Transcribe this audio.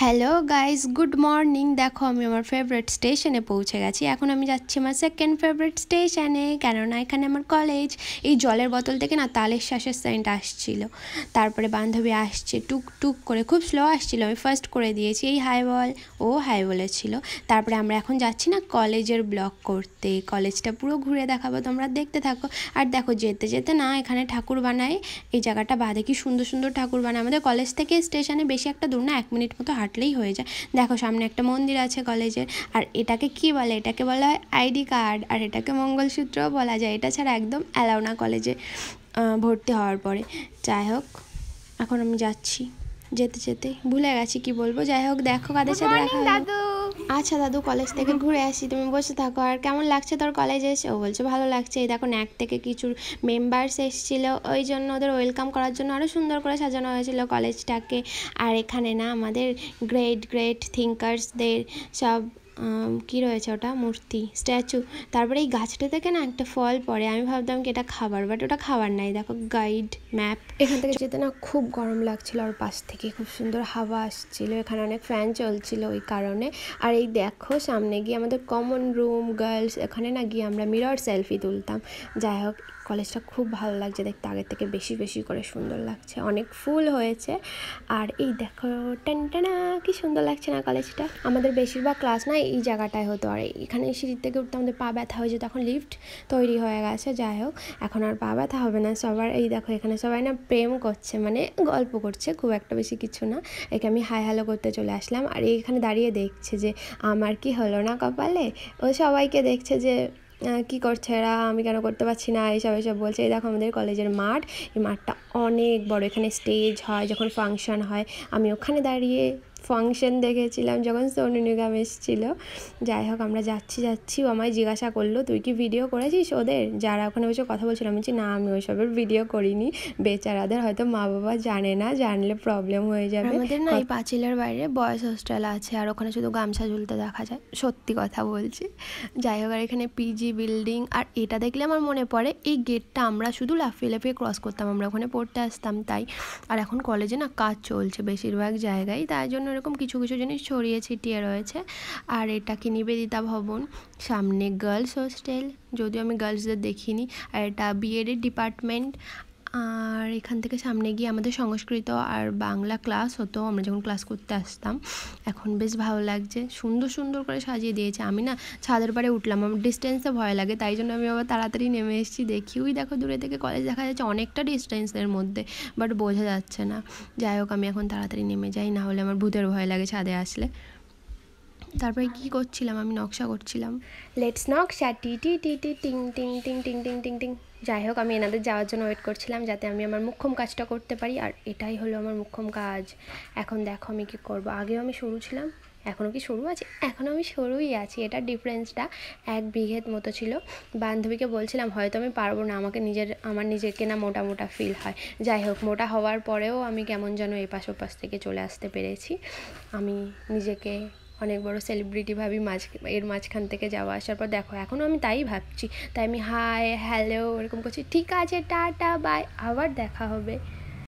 Hello guys, good morning. দেখো আমি আমার ফেভারিট স্টেশনে পৌঁছে গেছি। এখন আমি যাচ্ছি আমার সেকেন্ড ফেভারিট স্টেশনে, কেননা এখানে আমার কলেজ। এই জলের বোতল থেকে না তালের শ্বাসের সেন্ট আসছিল। তারপরে বান্ধবী আসছে টুক টুক করে, খুব স্লো আসছিল। আমি ফার্স্ট করে দিয়েছি এই হাই বল, ও হাই বলেছিল। তারপরে আমরা এখন যাচ্ছি না কলেজের ব্লগ করতে। কলেজটা পুরো ঘুরে দেখাবো, তোমরা দেখতে থাকো। আর দেখো যেতে যেতে না এখানে ঠাকুর বানায়। এই জায়গাটা বাদে কি সুন্দর সুন্দর ঠাকুর বানায়। আমাদের কলেজ থেকে স্টেশনে বেশি একটা দূর না, 1 মিনিট মতো হাঁটলেই হয়ে যায়। দেখো সামনে একটা মন্দির আছে কলেজের। আর এটাকে কি বলে, এটাকে বলা হয় আইডি কার্ড, আর এটাকে মঙ্গলসূত্রও বলা যায়। এটা ছাড়া একদম অ্যালাউ না কলেজে ভর্তি হওয়ার পরে। যাই হোক, এখন আমি যাচ্ছি। যেতে যেতে ভুলে গেছি কি বলবো। যাই হোক, দেখো কাদের সাথে দেখা হলো। আচ্ছা দাদু, কলেজ থেকে ঘুরে আসি, তুমি বসে থাকো। আর কেমন লাগছে তোর কলেজে এসে? ও বলছে ভালো লাগছে। এই দেখো ন্যাক থেকে কিছু মেম্বার্স এসেছিলো, ওই জন্য ওদের ওয়েলকাম করার জন্য আরও সুন্দর করে সাজানো হয়েছিল কলেজটাকে। আর এখানে না আমাদের গ্রেট গ্রেট থিঙ্কার্সদের সব কি রয়েছে, ওটা মূর্তি, স্ট্যাচু। তারপরে এই গাছটা থেকে না একটা ফল পড়ে, আমি ভাবতাম কি এটা খাবার, বাট ওটা খাবার নাই। দেখো গাইড ম্যাপ। এখান থেকে যেতে না খুব গরম লাগছিল, আর পাশ থেকে খুব সুন্দর হাওয়া আসছিল। এখানে অনেক ফ্যান চলছিল ওই কারণে। আর এই দেখো সামনে গিয়ে আমাদের কমন রুম গার্লস, এখানে না গিয়ে আমরা মিরর সেলফি তুলতাম। যাই হোক, কলেজটা খুব ভালো লাগছে দেখতে, আগের থেকে বেশি বেশি করে সুন্দর লাগছে, অনেক ফুল হয়েছে। আর এই দেখো টানটানা, কি সুন্দর লাগছে না কলেজটা। আমাদের বেশিরভাগ ক্লাস না এই জায়গাটায় হতো, আর এখানে সিঁড়ি থেকে উঠতে আমাদের পা ব্যথা হয়ে যেত। এখন লিফট তৈরি হয়ে গেছে, যাই হোক এখন আর পা ব্যথা হবে না সবার। এই দেখো এখানে সবাই না প্রেম করছে, মানে গল্প করছে, খুব একটা বেশি কিছু না। একে আমি হাই হ্যালো করতে চলে আসলাম। আর এখানে দাঁড়িয়ে দেখছে যে আমার কি হলো না কপালে। ও সবাইকে দেখছে যে কী করছে এরা, আমি কেন করতে পারছি না, এইসব বলছে। এই দেখো আমাদের কলেজের মাঠ, এই মাঠটা অনেক বড়, এখানে স্টেজ হয় যখন ফাংশন হয়। আমি ওখানে দাঁড়িয়ে ফাংশন দেখেছিলাম যখন সোনু নিগম এসেছিল। যাই হোক আমরা যাচ্ছি, ও আমায় জিজ্ঞাসা করলো তুই কি ভিডিও করেছিস ওদের, যারা ওখানে বসে কথা বলছিলাম। আমি বলছি না, আমি ওইসবের ভিডিও করিনি, বেচারাদের হয়তো মা বাবা জানে না, জানলে প্রবলেম হয়ে যাবে। আমাদের না এই পাঁচিলের বাইরে বয়েজ হোস্টেল আছে, আর ওখানে শুধু গামছা ঝুলতে দেখা যায়, সত্যি কথা বলছি। যাই হোক, আর এখানে পিজি বিল্ডিং। আর এটা দেখলে আমার মনে পড়ে এই গেটটা আমরা শুধু লাফিয়ে লাফিয়ে ক্রস করতাম, আমরা ওখানে পড়তে আসতাম তাই। আর এখন কলেজে না কাজ চলছে বেশিরভাগ জায়গায়, তাই জন্য এরকম কিছু কিছু জিনিস ছড়িয়ে ছিটিয়ে রয়েছে। আর এটা কি নিবেদিতা ভবন, সামনে গার্লস হোস্টেল, যদিও আমি গার্লসদের দেখিনি। আর এটা বিএডের ডিপার্টমেন্ট। আর এখান থেকে সামনে গিয়ে আমাদের সংস্কৃত আর বাংলা ক্লাস হতো, আমরা যখন ক্লাস করতে আসতাম। এখন বেশ ভালো লাগছে, সুন্দর সুন্দর করে সাজিয়ে দিয়েছে। আমি না ছাদের পাড়ে উঠলাম, আমার ডিস্টেন্সে ভয় লাগে, তাই জন্য আমি আবার তাড়াতাড়ি নেমে এসেছি। দেখি ওই দেখো দূরে থেকে কলেজ দেখা যাচ্ছে, অনেকটা ডিস্টেন্সের মধ্যে, বাট বোঝা যাচ্ছে না। যাই হোক আমি এখন তাড়াতাড়ি নেমে যাই, না হলে আমার ভূতের ভয় লাগে ছাদে আসলে। তারপরে কি করছিলাম, আমি নকশা করছিলাম। লেটস নকশা, টি টি টি টি টিং টিং টিং টিং টিং টিং টিং। যাই হোক আমি এনাদের যাওয়ার জন্য ওয়েট করছিলাম, যাতে আমি আমার মুখ্যম কাজটা করতে পারি। আর এটাই হলো আমার মুখ্যম কাজ। এখন দেখো আমি কি করব। আগেও আমি সরু ছিলাম, এখনও কি সরু আছে? এখনও আমি সরুই আছি। এটার ডিফারেন্সটা 1 বিঘে মতো ছিল। বান্ধবীকে বলছিলাম হয়তো আমি পারবো না, আমার নিজেকে না মোটা মোটা ফিল হয়। যাই হোক, মোটা হওয়ার পরেও আমি কেমন যেন এপাশ ওপাশ থেকে চলে আসতে পেরেছি। আমি নিজেকে অনেক বড় সেলিব্রিটি ভাবি এর মাঝখান থেকে যাওয়া আসার পর। দেখো এখনও আমি তাই ভাবছি, তাই আমি হাই হ্যালো এরকম করছি। ঠিক আছে, টাটা বাই, আবার দেখা হবে।